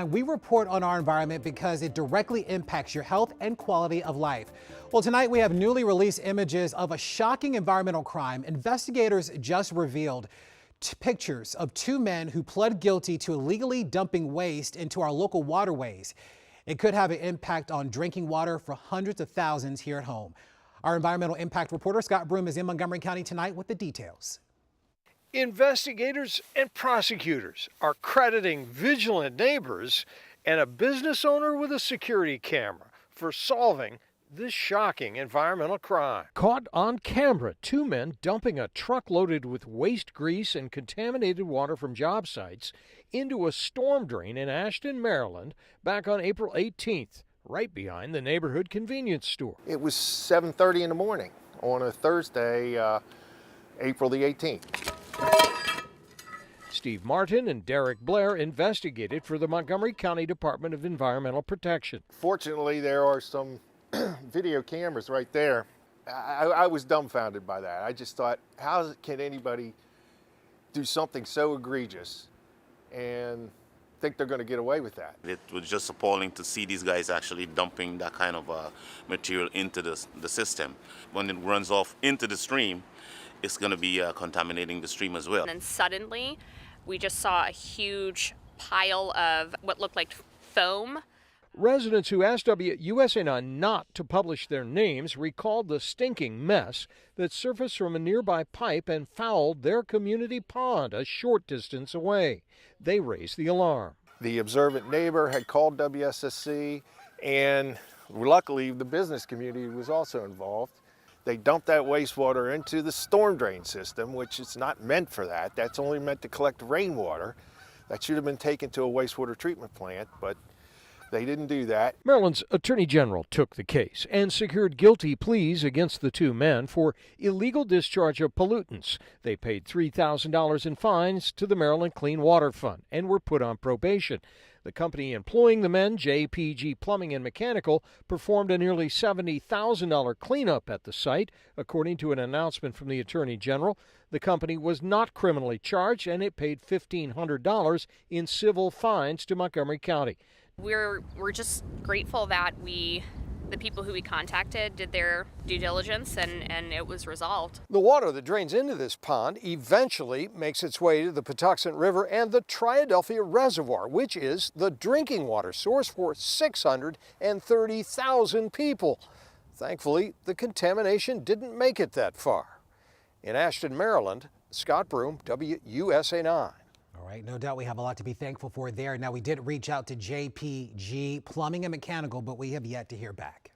We report on our environment because it directly impacts your health and quality of life. Well, tonight we have newly released images of a shocking environmental crime. Investigators just revealed pictures of two men who pled guilty to illegally dumping waste into our local waterways. It could have an impact on drinking water for hundreds of thousands here at home. Our environmental impact reporter Scott Broom is in Montgomery County tonight with the details. Investigators and prosecutors are crediting vigilant neighbors and a business owner with a security camera for solving this shocking environmental crime. Caught on camera, two men dumping a truck loaded with waste grease and contaminated water from job sites into a storm drain in Ashton, Maryland, back on April 18th, right behind the neighborhood convenience store. It was 7:30 in the morning on a Thursday, April the 18th. Steve Martin and Derek Blair investigated for the Montgomery County Department of Environmental Protection. Fortunately, there are some video cameras right there. I was dumbfounded by that. I just thought, how can anybody do something so egregious and think they're going to get away with that? It was just appalling to see these guys actually dumping that kind of material into the system. When it runs off into the stream, it's going to be contaminating the stream as well. And suddenly, we just saw a huge pile of what looked like foam. Residents who asked WUSA not to publish their names recalled the stinking mess that surfaced from a nearby pipe and fouled their community pond a short distance away. They raised the alarm. The observant neighbor had called WSSC, and luckily the business community was also involved. They dumped that wastewater into the storm drain system, which is not meant for that. That's only meant to collect rainwater. That should have been taken to a wastewater treatment plant, but they didn't do that. Maryland's Attorney General took the case and secured guilty pleas against the two men for illegal discharge of pollutants. They paid $3,000 in fines to the Maryland Clean Water Fund and were put on probation. The company employing the men, JPG Plumbing and Mechanical, performed a nearly $70,000 cleanup at the site, according to an announcement from the Attorney General. The company was not criminally charged, and it paid $1,500 in civil fines to Montgomery County. We're just grateful that the people who we contacted did their due diligence and it was resolved. The water that drains into this pond eventually makes its way to the Patuxent River and the Triadelphia Reservoir, which is the drinking water source for 630,000 people. Thankfully, the contamination didn't make it that far. In Ashton, Maryland, Scott Broom, WUSA 9. All right, no doubt we have a lot to be thankful for there. Now, we did reach out to JPG Plumbing and Mechanical, but we have yet to hear back.